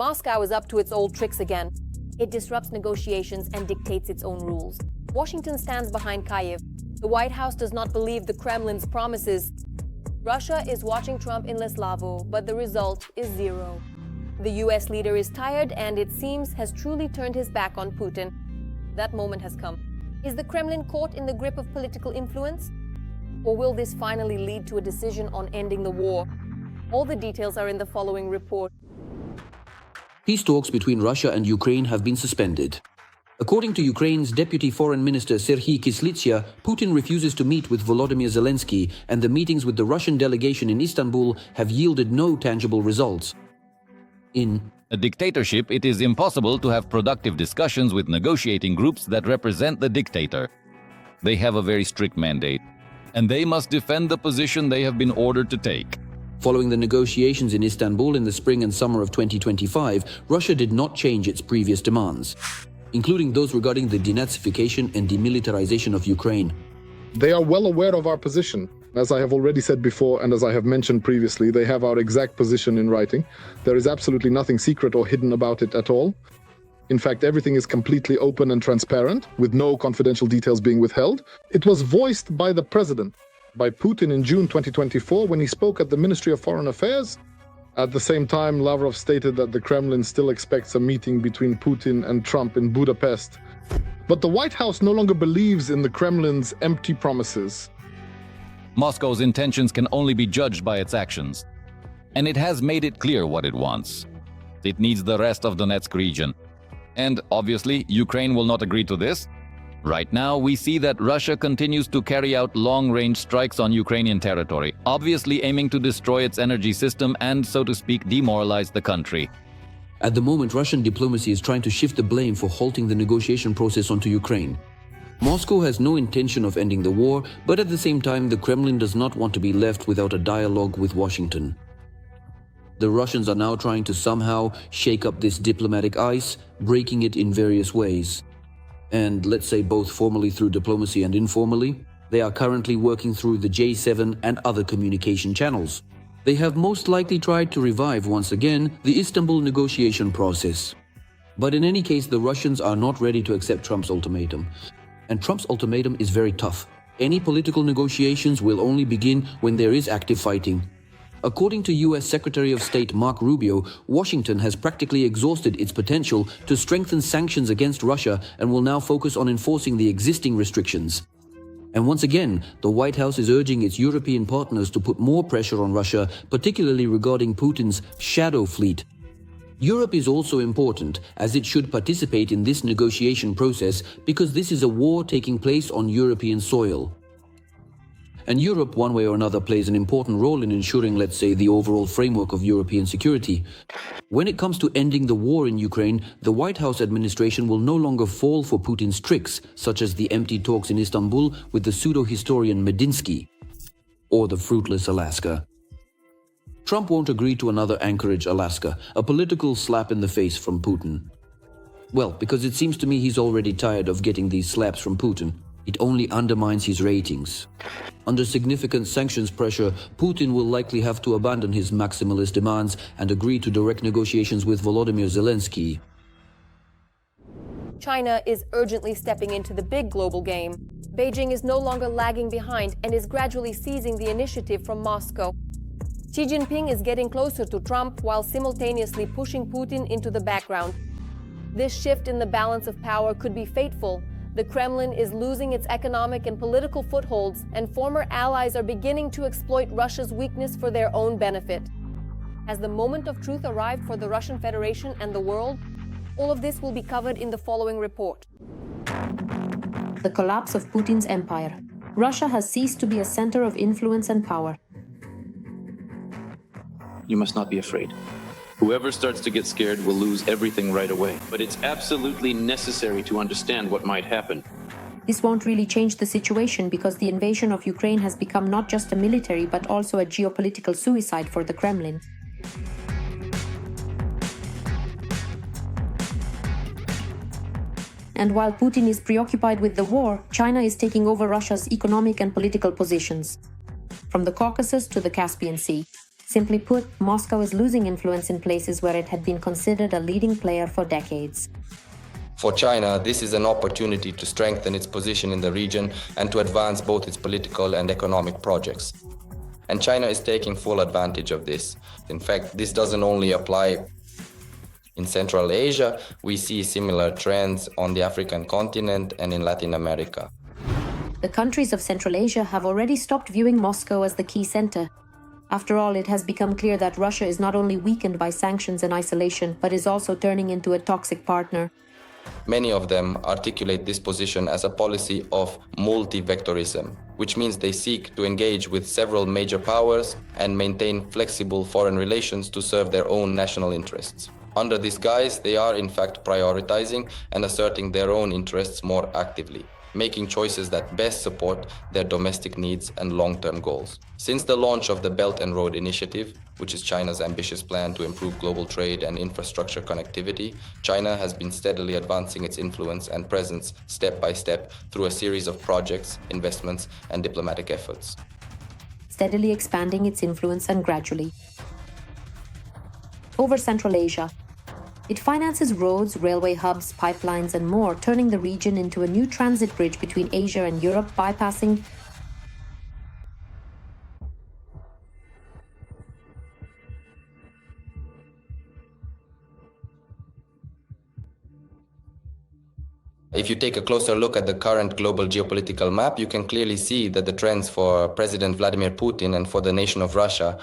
Moscow is up to its old tricks again. It disrupts negotiations and dictates its own rules. Washington stands behind Kyiv. The White House does not believe the Kremlin's promises. Russia is watching Trump in Leslavo, but the result is zero. The US leader is tired and, it seems, has truly turned his back on Putin. That moment has come. Is the Kremlin caught in the grip of political influence? Or will this finally lead to a decision on ending the war? All the details are in the following report. Peace talks between Russia and Ukraine have been suspended. According to Ukraine's Deputy Foreign Minister Serhiy Kyslytsya, Putin refuses to meet with Volodymyr Zelensky, and the meetings with the Russian delegation in Istanbul have yielded no tangible results. In a dictatorship, it is impossible to have productive discussions with negotiating groups that represent the dictator. They have a very strict mandate, and they must defend the position they have been ordered to take. Following the negotiations in Istanbul in the spring and summer of 2025, Russia did not change its previous demands, including those regarding the denazification and demilitarization of Ukraine. They are well aware of our position. As I have already said before, and as I have mentioned previously, they have our exact position in writing. There is absolutely nothing secret or hidden about it at all. In fact, everything is completely open and transparent, with no confidential details being withheld. It was voiced by the president, by Putin in June 2024 when he spoke at the Ministry of Foreign Affairs. At the same time, Lavrov stated that the Kremlin still expects a meeting between Putin and Trump in Budapest. But the White House no longer believes in the Kremlin's empty promises. Moscow's intentions can only be judged by its actions, and it has made it clear what it wants. It needs the rest of Donetsk region. And obviously, Ukraine will not agree to this. Right now, we see that Russia continues to carry out long-range strikes on Ukrainian territory, obviously aiming to destroy its energy system and, so to speak, demoralize the country. At the moment, Russian diplomacy is trying to shift the blame for halting the negotiation process onto Ukraine. Moscow has no intention of ending the war, but at the same time, the Kremlin does not want to be left without a dialogue with Washington. The Russians are now trying to somehow shake up this diplomatic ice, breaking it in various ways. And let's say both formally through diplomacy and informally, they are currently working through the J7 and other communication channels. They have most likely tried to revive once again the Istanbul negotiation process. But in any case, the Russians are not ready to accept Trump's ultimatum. And Trump's ultimatum is very tough. Any political negotiations will only begin when there is active fighting. According to US Secretary of State Marco Rubio, Washington has practically exhausted its potential to strengthen sanctions against Russia and will now focus on enforcing the existing restrictions. And once again, the White House is urging its European partners to put more pressure on Russia, particularly regarding Putin's shadow fleet. Europe is also important, as it should participate in this negotiation process because this is a war taking place on European soil. And Europe, one way or another, plays an important role in ensuring, let's say, the overall framework of European security. When it comes to ending the war in Ukraine, the White House administration will no longer fall for Putin's tricks, such as the empty talks in Istanbul with the pseudo-historian Medinsky, or the fruitless Alaska. Trump won't agree to another Anchorage, Alaska, a political slap in the face from Putin. Well, because it seems to me he's already tired of getting these slaps from Putin. It only undermines his ratings. Under significant sanctions pressure, Putin will likely have to abandon his maximalist demands and agree to direct negotiations with Volodymyr Zelensky. China is urgently stepping into the big global game. Beijing is no longer lagging behind and is gradually seizing the initiative from Moscow. Xi Jinping is getting closer to Trump while simultaneously pushing Putin into the background. This shift in the balance of power could be fateful. The Kremlin is losing its economic and political footholds, and former allies are beginning to exploit Russia's weakness for their own benefit. Has the moment of truth arrived for the Russian Federation and the world? All of this will be covered in the following report. The collapse of Putin's empire. Russia has ceased to be a center of influence and power. You must not be afraid. Whoever starts to get scared will lose everything right away. But it's absolutely necessary to understand what might happen. This won't really change the situation because the invasion of Ukraine has become not just a military but also a geopolitical suicide for the Kremlin. And while Putin is preoccupied with the war, China is taking over Russia's economic and political positions. From the Caucasus to the Caspian Sea, Simply put, Moscow is losing influence in places where it had been considered a leading player for decades. For China, this is an opportunity to strengthen its position in the region and to advance both its political and economic projects. And China is taking full advantage of this. In fact, this doesn't only apply in Central Asia, we see similar trends on the African continent and in Latin America. The countries of Central Asia have already stopped viewing Moscow as the key center. After all, it has become clear that Russia is not only weakened by sanctions and isolation, but is also turning into a toxic partner. Many of them articulate this position as a policy of multi-vectorism, which means they seek to engage with several major powers and maintain flexible foreign relations to serve their own national interests. Under this guise, they are in fact prioritizing and asserting their own interests more actively, making choices that best support their domestic needs and long-term goals. Since the launch of the Belt and Road Initiative, which is China's ambitious plan to improve global trade and infrastructure connectivity, China has been steadily advancing its influence and presence step by step through a series of projects, investments, and diplomatic efforts. Steadily expanding its influence and gradually. Over Central Asia. It finances roads, railway hubs, pipelines, and more, turning the region into a new transit bridge between Asia and Europe, bypassing If you take a closer look at the current global geopolitical map, you can clearly see that the trends for President Vladimir Putin and for the nation of Russia,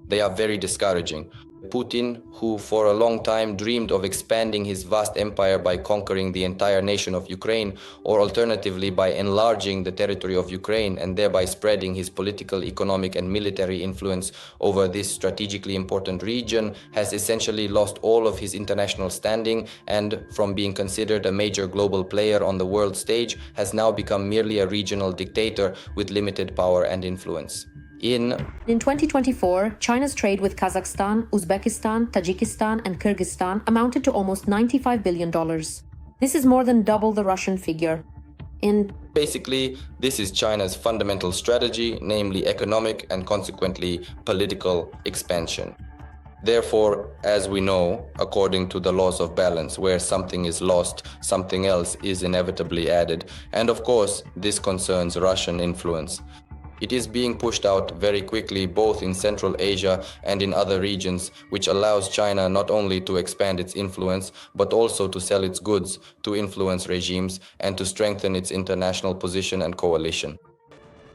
they are very discouraging. Putin, who for a long time dreamed of expanding his vast empire by conquering the entire nation of Ukraine, or alternatively by enlarging the territory of Ukraine and thereby spreading his political, economic and military influence over this strategically important region, has essentially lost all of his international standing and, from being considered a major global player on the world stage, has now become merely a regional dictator with limited power and influence. In 2024, China's trade with Kazakhstan, Uzbekistan, Tajikistan, and Kyrgyzstan amounted to almost $95 billion. This is more than double the Russian figure. Basically, this is China's fundamental strategy, namely economic and consequently political expansion. Therefore, as we know, according to the laws of balance, where something is lost, something else is inevitably added. And of course, this concerns Russian influence. It is being pushed out very quickly both in Central Asia and in other regions, which allows China not only to expand its influence, but also to sell its goods, to influence regimes, and to strengthen its international position and coalition.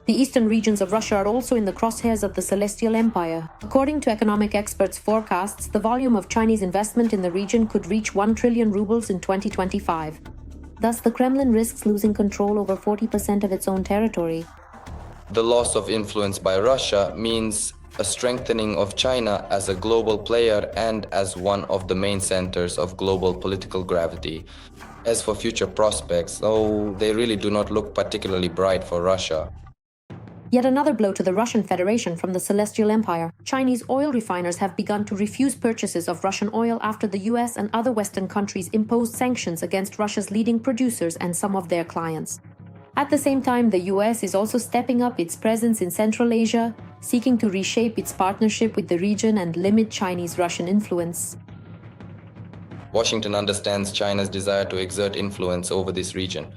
The eastern regions of Russia are also in the crosshairs of the Celestial Empire. According to economic experts' forecasts, the volume of Chinese investment in the region could reach 1 trillion rubles in 2025. Thus, the Kremlin risks losing control over 40% of its own territory. The loss of influence by Russia means a strengthening of China as a global player and as one of the main centers of global political gravity. As for future prospects, they really do not look particularly bright for Russia. Yet another blow to the Russian Federation from the Celestial Empire. Chinese oil refiners have begun to refuse purchases of Russian oil after the US and other Western countries imposed sanctions against Russia's leading producers and some of their clients. At the same time, the US is also stepping up its presence in Central Asia, seeking to reshape its partnership with the region and limit Chinese-Russian influence. Washington understands China's desire to exert influence over this region.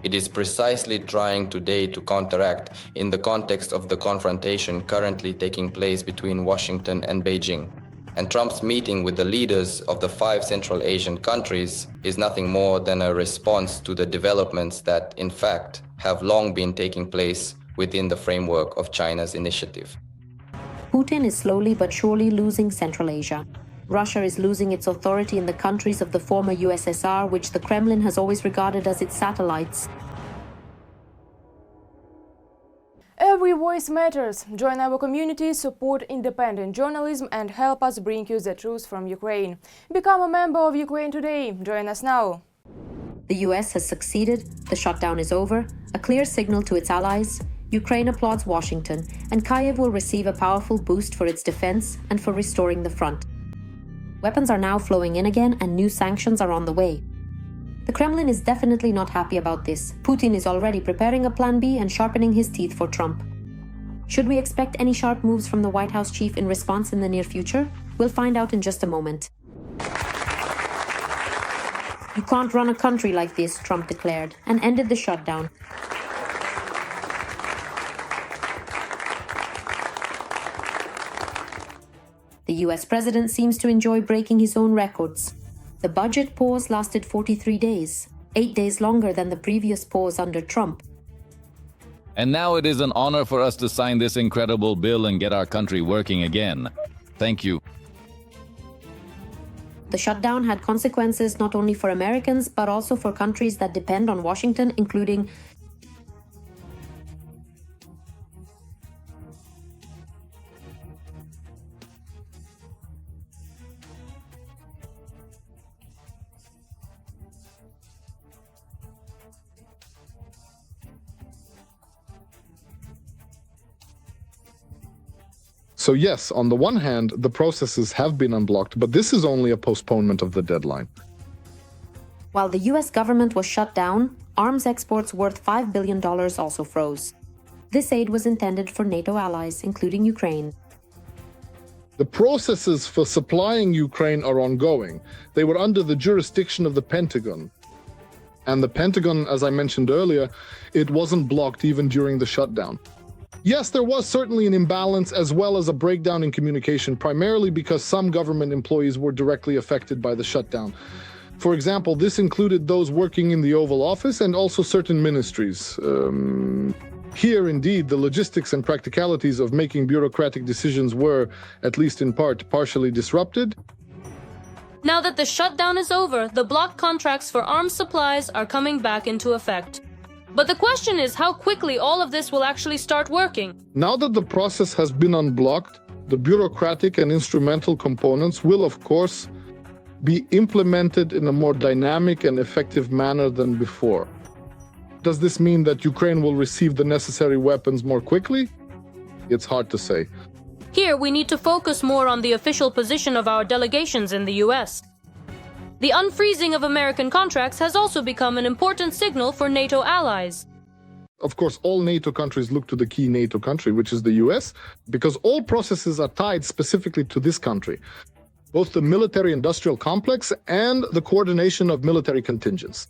It is precisely trying today to counteract in the context of the confrontation currently taking place between Washington and Beijing. And Trump's meeting with the leaders of the 5 Central Asian countries is nothing more than a response to the developments that, in fact, have long been taking place within the framework of China's initiative. Putin is slowly but surely losing Central Asia. Russia is losing its authority in the countries of the former USSR, which the Kremlin has always regarded as its satellites. Every voice matters. Join our community, support independent journalism and help us bring you the truth from Ukraine. Become a member of Ukraine Today. Join us now. The US has succeeded, the shutdown is over, a clear signal to its allies. Ukraine applauds Washington, and Kyiv will receive a powerful boost for its defense and for restoring the front. Weapons are now flowing in again and new sanctions are on the way. The Kremlin is definitely not happy about this. Putin is already preparing a plan B and sharpening his teeth for Trump. Should we expect any sharp moves from the White House chief in response in the near future? We'll find out in just a moment. You can't run a country like this, Trump declared, and ended the shutdown. The US president seems to enjoy breaking his own records. The budget pause lasted 43 days, 8 days longer than the previous pause under Trump. And now it is an honor for us to sign this incredible bill and get our country working again. Thank you. The shutdown had consequences not only for Americans, but also for countries that depend on Washington, including So yes, on the one hand, the processes have been unblocked, but this is only a postponement of the deadline. While the US government was shut down, arms exports worth $5 billion also froze. This aid was intended for NATO allies, including Ukraine. The processes for supplying Ukraine are ongoing. They were under the jurisdiction of the Pentagon. And the Pentagon, as I mentioned earlier, it wasn't blocked even during the shutdown. Yes, there was certainly an imbalance as well as a breakdown in communication, primarily because some government employees were directly affected by the shutdown. For example, this included those working in the Oval Office and also certain ministries. Here, indeed, the logistics and practicalities of making bureaucratic decisions were, at least in part, partially disrupted. Now that the shutdown is over, the blocked contracts for arms supplies are coming back into effect. But the question is how quickly all of this will actually start working. Now that the process has been unblocked, the bureaucratic and instrumental components will, of course, be implemented in a more dynamic and effective manner than before. Does this mean that Ukraine will receive the necessary weapons more quickly? It's hard to say. Here, we need to focus more on the official position of our delegations in the US. The unfreezing of American contracts has also become an important signal for NATO allies. Of course, all NATO countries look to the key NATO country, which is the US, because all processes are tied specifically to this country, both the military-industrial complex and the coordination of military contingents.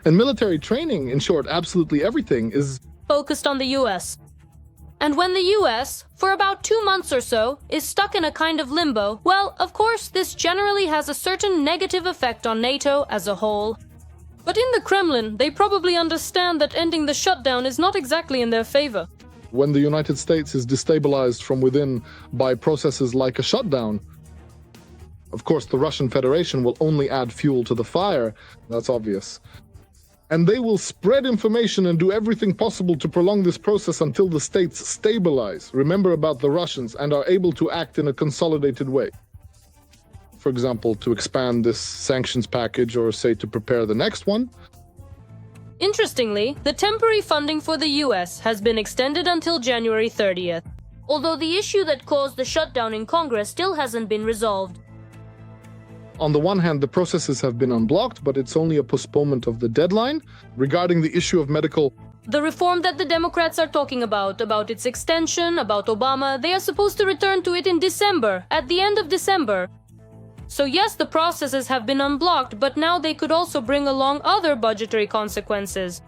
And military training, in short, absolutely everything is focused on the US. And when the US, for about 2 months or so, is stuck in a kind of limbo, well, of course, this generally has a certain negative effect on NATO as a whole. But in the Kremlin, they probably understand that ending the shutdown is not exactly in their favor. when the United States is destabilized from within by processes like a shutdown. Of course, the Russian Federation will only add fuel to the fire, that's obvious. And they will spread information and do everything possible to prolong this process until the states stabilize, remember about the Russians, and are able to act in a consolidated way. For example, to expand this sanctions package or, say, to prepare the next one. Interestingly, the temporary funding for the US has been extended until January 30th, although the issue that caused the shutdown in Congress still hasn't been resolved. On the one hand, the processes have been unblocked, but it's only a postponement of the deadline. Regarding the issue of medical... The reform that the Democrats are talking about its extension, about Obama, they are supposed to return to it in December, at the end of December. So yes, the processes have been unblocked, but now they could also bring along other budgetary consequences.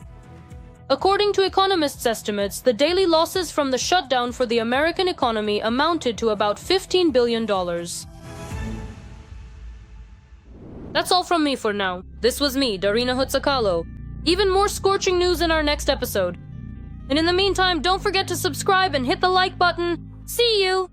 According to economists' estimates, the daily losses from the shutdown for the American economy amounted to about $15 billion. That's all from me for now. This was me, Darina Hutsakalo. Even more scorching news in our next episode. And in the meantime, don't forget to subscribe and hit the like button. See you!